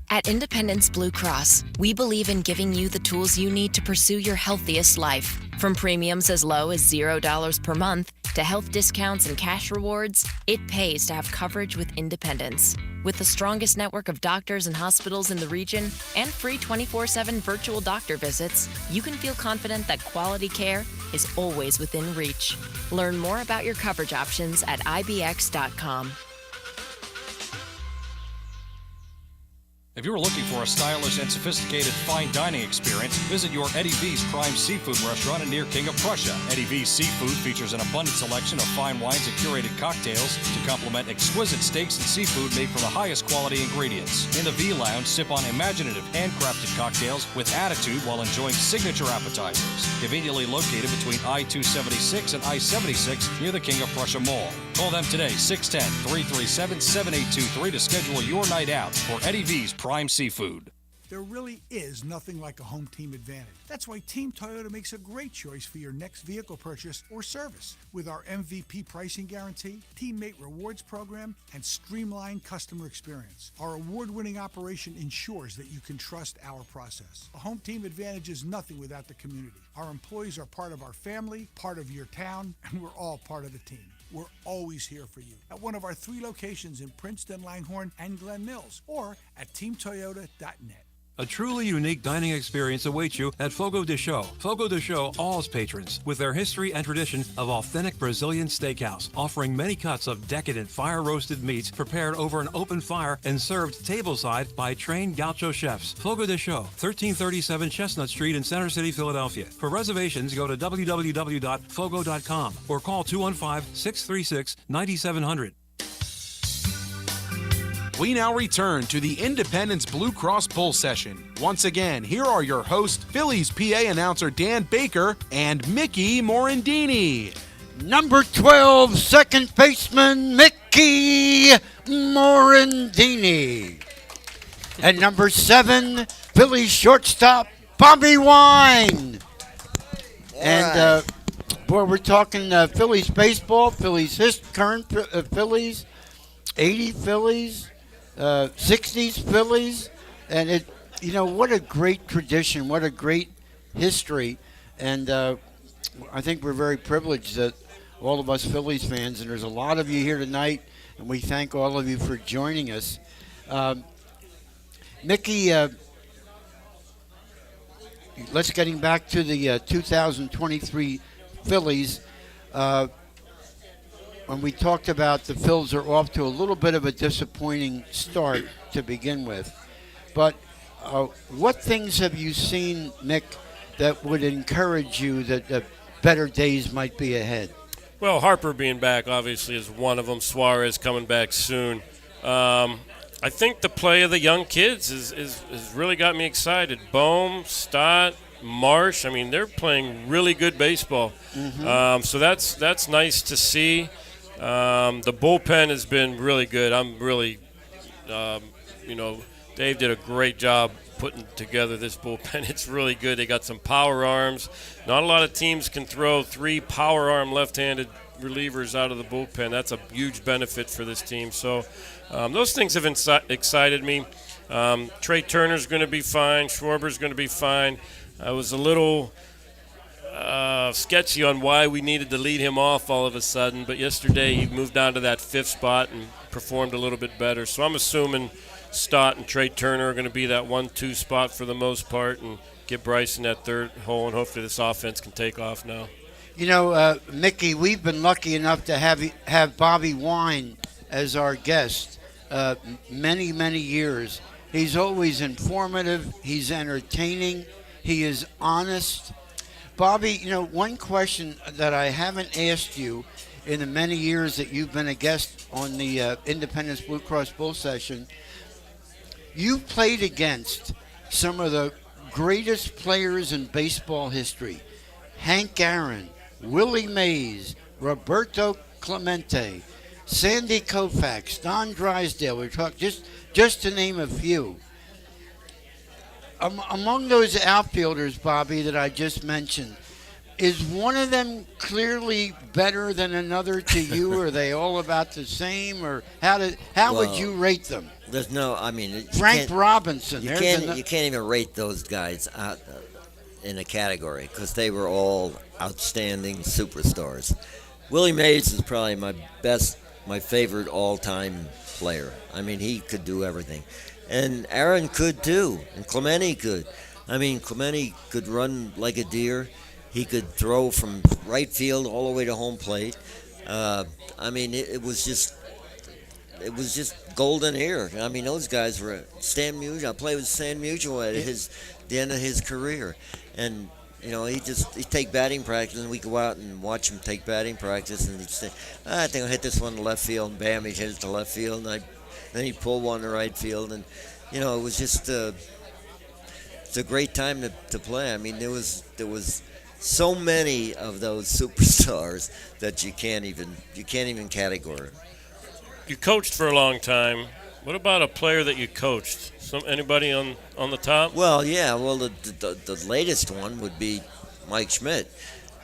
At Independence Blue Cross, we believe in giving you the tools you need to pursue your healthiest life. From premiums as low as $0 per month to health discounts and cash rewards, it pays to have coverage with Independence. With the strongest network of doctors and hospitals in the region and free 24/7 virtual doctor visits, you can feel confident that quality care is always within reach. Learn more about your coverage options at ibx.com. If you're looking for a stylish and sophisticated fine dining experience, visit your Eddie V's Prime Seafood restaurant near King of Prussia. Eddie V's Seafood features an abundant selection of fine wines and curated cocktails to complement exquisite steaks and seafood made from the highest quality ingredients. In the V Lounge, sip on imaginative handcrafted cocktails with attitude while enjoying signature appetizers. Conveniently located between I-276 and I-76 near the King of Prussia Mall. Call them today, 610-337-7823 to schedule your night out for Eddie V's Prime Seafood. There really is nothing like a home team advantage. That's why Team Toyota makes a great choice for your next vehicle purchase or service. With our MVP pricing guarantee, teammate rewards program, and streamlined customer experience, our award-winning operation ensures that you can trust our process. A home team advantage is nothing without the community. Our employees are part of our family, part of your town, and we're all part of the team. We're always here for you at one of our 3 locations in Princeton, Langhorne, and Glen Mills, or at teamtoyota.net. A truly unique dining experience awaits you at Fogo de Chão. Fogo de Chão awes patrons with their history and tradition of authentic Brazilian steakhouse, offering many cuts of decadent fire-roasted meats prepared over an open fire and served tableside by trained gaucho chefs. Fogo de Chão, 1337 Chestnut Street in Center City, Philadelphia. For reservations, go to www.fogo.com or call 215-636-9700. We now return to the Independence Blue Cross Bull Session. Once again, here are your hosts, Phillies PA announcer Dan Baker and Mickey Morandini. Number 12, second baseman Mickey Morandini. And number 7, Phillies shortstop Bobby Wine. And boy, we're talking Phillies baseball, Phillies current Phillies, 80 Phillies. 60s Phillies, and it, what a great tradition, what a great history, and I think we're very privileged that all of us Phillies fans, and there's a lot of you here tonight, and we thank all of you for joining us. Mickey, let's getting back to the 2023 Phillies. When we talked about the Phils are off to a little bit of a disappointing start to begin with. But what things have you seen, Mick, that would encourage you that better days might be ahead? Well, Harper being back obviously is one of them. Suarez coming back soon. I think the play of the young kids is really got me excited. Bohm, Stott, Marsh. I mean, they're playing really good baseball. So that's nice to see. The bullpen has been really good. I'm really, Dave did a great job putting together this bullpen. It's really good. They got some power arms. Not a lot of teams can throw 3 power arm left-handed relievers out of the bullpen. That's a huge benefit for this team. So those things have excited me. Trey Turner's going to be fine. Schwarber's going to be fine. I was a little sketchy on why we needed to lead him off all of a sudden, but yesterday he moved down to that 5th spot and performed a little bit better. So I'm assuming Stott and Trey Turner are going to be that 1-2 spot for the most part and get Bryce in that 3rd hole, and hopefully this offense can take off now. You know, Mickey, we've been lucky enough to have Bobby Wine as our guest many, many years. He's always informative. He's entertaining. He is honest. Bobby, you know, one question that I haven't asked you in the many years that you've been a guest on the Independence Blue Cross Bull Session, you've played against some of the greatest players in baseball history. Hank Aaron, Willie Mays, Roberto Clemente, Sandy Koufax, Don Drysdale. We're talking just to name a few. Among those outfielders, Bobby, that I just mentioned, is one of them clearly better than another to you? Or are they all about the same? Or how would you rate them? There's no, I mean, Frank Robinson. You can't even rate those guys out in a category because they were all outstanding superstars. Willie Mays is probably my favorite all-time player. I mean, he could do everything. And Aaron could too, and Clemente could. I mean, Clemente could run like a deer. He could throw from right field all the way to home plate. I mean, it was just golden era. I mean, those guys were Stan Musial. I played with Stan Musial at the end of his career, and you know, he'd take batting practice, and we go out and watch him take batting practice, and he'd say, I think I'll hit this one to left field, and bam, he'd hit it to left field, and then he'd pull one to right field, and you know, it was just it's a great time to play. I mean, there was so many of those superstars that you can't even categorize. You coached for a long time. What about a player that you coached? Anybody on the top? Well, yeah. Well, the latest one would be Mike Schmidt.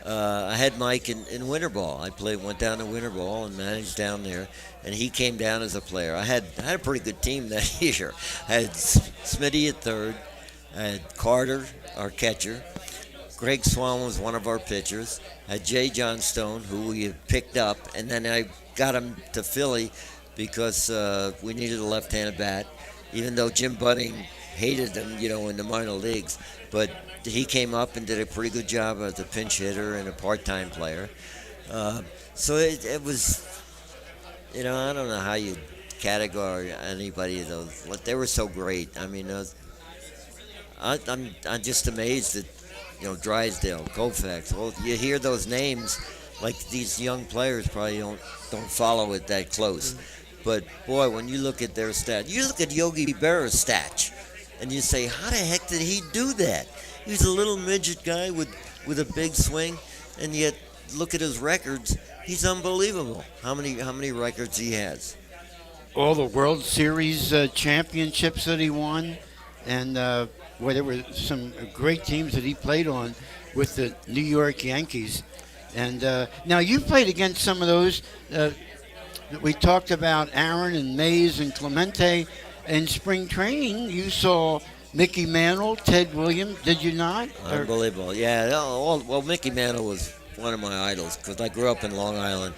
I had Mike in winter ball. Went down to winter ball and managed down there, and he came down as a player. I had a pretty good team that year. I had Smitty at third. I had Carter, our catcher. Greg Swan was one of our pitchers. I had Jay Johnstone, who we had picked up, and then I got him to Philly because we needed a left-handed bat, even though Jim Budding hated him, you know, in the minor leagues. But he came up and did a pretty good job as a pinch hitter and a part-time player. So it was, you know, I don't know how you categorize anybody of those. They were so great. I mean, I'm just amazed that, you know, Drysdale, Koufax. Well, you hear those names, like these young players probably don't follow it that close. But boy, when you look at their stats, you look at Yogi Berra's stats, and you say, how the heck did he do that? He's a little midget guy with a big swing, and yet look at his records. He's unbelievable. How many records he has? All the World Series championships that he won, and where there were some great teams that he played on with the New York Yankees. And now you played against some of those. We talked about Aaron and Mays and Clemente. In spring training, you saw Mickey Mantle, Ted Williams, did you not? Unbelievable, yeah. Well, Mickey Mantle was one of my idols because I grew up in Long Island,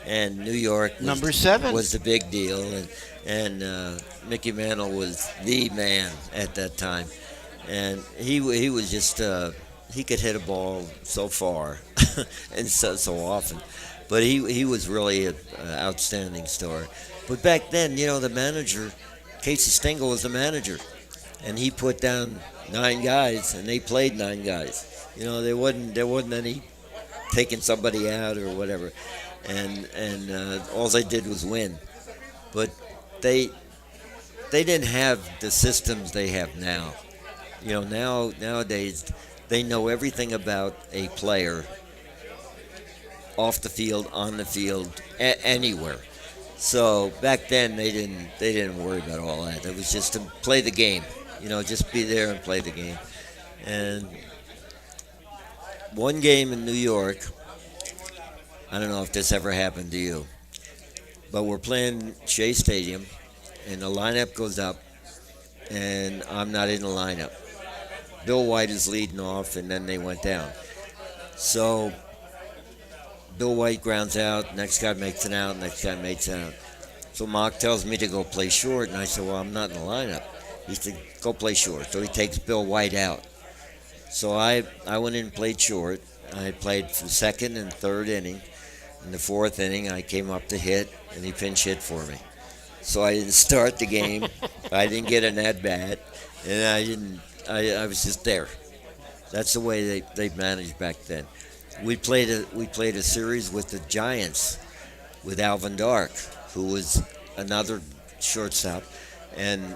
and New York Number 7 was the big deal, and Mickey Mantle was the man at that time, and he was just he could hit a ball so far and so often, but he was really an outstanding star. But back then, you know, the manager, Casey Stengel was the manager, and he put down 9 guys, and they played 9 guys. You know, there wasn't any taking somebody out or whatever, and all they did was win. But they didn't have the systems they have now. Nowadays they know everything about a player, off the field, on the field, anywhere. So back then they didn't worry about all that. It was just to play the game, just be there and play the game. And one game in New York, I don't know if this ever happened to you, but we're playing Shea Stadium, and the lineup goes up, and I'm not in the lineup. Bill White is leading off, and then they went down. So Bill White grounds out, next guy makes it out, next guy makes it out. So Mark tells me to go play short, and I said, well, I'm not in the lineup. He said, go play short. So he takes Bill White out. So I went in and played short. I played for second and third inning. In the fourth inning, I came up to hit, and he pinch hit for me. So I didn't start the game. I didn't get an at-bat, and I was just there. That's the way they managed back then. We played a series with the Giants with Alvin Dark, who was another shortstop and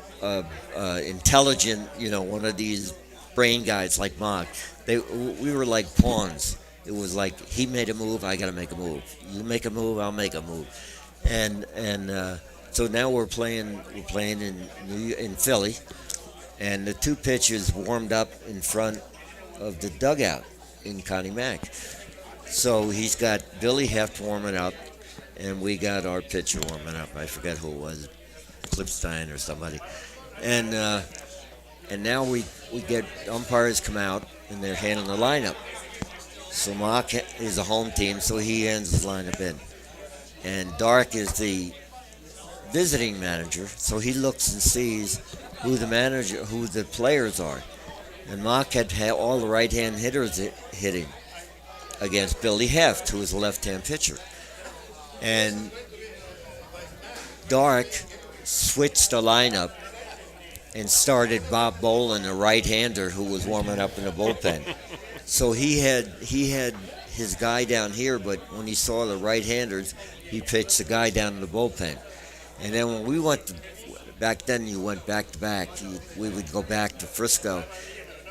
intelligent, one of these brain guys like Mark. We were like pawns. It was like he made a move, I got to make a move. You make a move, I'll make a move. And so now we're playing in Philly, and the two pitchers warmed up in front of the dugout in Connie Mack. So he's got Billy Heft warming up, and we got our pitcher warming up. I forget who it was, Klipstein or somebody. And now we get umpires come out, and they're handling the lineup. So Mark is a home team, so he hands his lineup in. And Dark is the visiting manager, so he looks and sees who the players are. And Mark had all the right-hand hitters hitting against Billy Heft, who was a left-hand pitcher. And Dark switched the lineup and started Bob Bolin, a right-hander who was warming up in the bullpen. So he had his guy down here, but when he saw the right-handers, he pitched the guy down in the bullpen. And then when we went back then, you went back-to-back. We would go back to Frisco,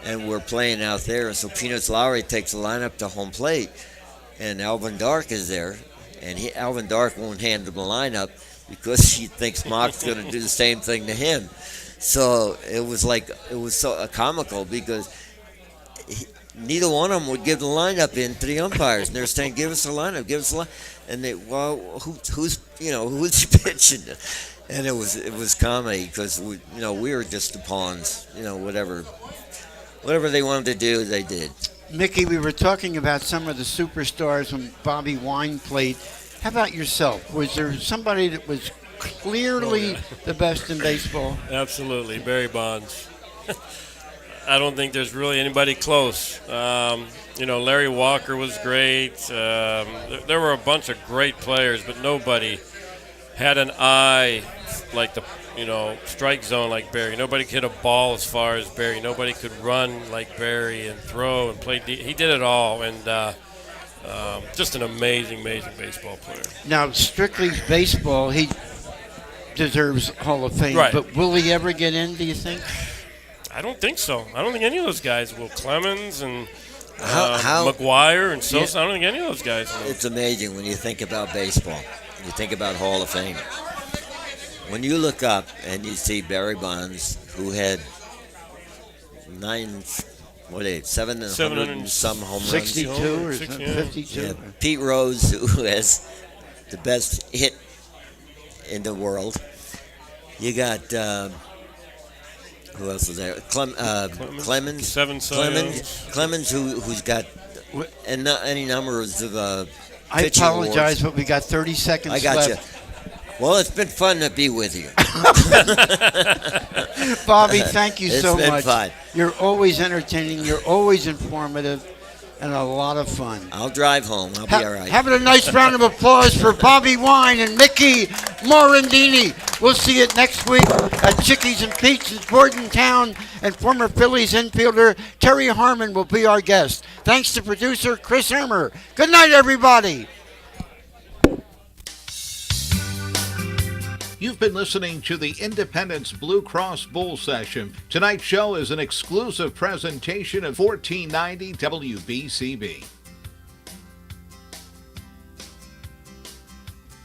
and we're playing out there. So Peanuts Lowry takes the lineup to home plate, and Alvin Dark is there. And Alvin Dark won't hand him the lineup because he thinks Mark's going to do the same thing to him. So it was so comical because neither one of them would give the lineup in to the umpires, and they're saying, "Give us the lineup, give us the lineup." And they, well, who's pitching? And it was comedy because we were just the pawns, whatever they wanted to do, they did. Mickey, we were talking about some of the superstars when Bobby Wine played. How about yourself? Was there somebody that was clearly the best in baseball? Absolutely, Barry Bonds. I don't think there's really anybody close. Larry Walker was great. There were a bunch of great players, but nobody had an eye like the strike zone like Barry. Nobody could hit a ball as far as Barry. Nobody could run like Barry and throw and play. He did it all, and just an amazing baseball player. Now, strictly baseball, he deserves Hall of Fame. Right. But will he ever get in, do you think? I don't think so. I don't think any of those guys will. Clemens and McGuire and Sosa. Yeah. I don't think any of those guys will. It's amazing when you think about baseball. You think about Hall of Fame. When you look up and you see Barry Bonds, who had 700 and some home runs. 62 or 52. Yeah. Pete Rose, who has the best hit in the world. You got who else was there? Clemens. Clemens, who's got any numbers of I apologize, awards. But we got 30 seconds left. I got you. Well, it's been fun to be with you. Bobby, thank you so much. It's been fun. You're always entertaining. You're always informative. And a lot of fun. I'll drive home. I'll be all right. Having a nice round of applause for Bobby Wine and Mickey Morandini. We'll see you next week at Chickies and Pete's in Bordentown, and former Phillies infielder Terry Harmon will be our guest. Thanks to producer Chris Hermer. Good night, everybody. You've been listening to the Independence Blue Cross Bull Session. Tonight's show is an exclusive presentation of 1490 WBCB.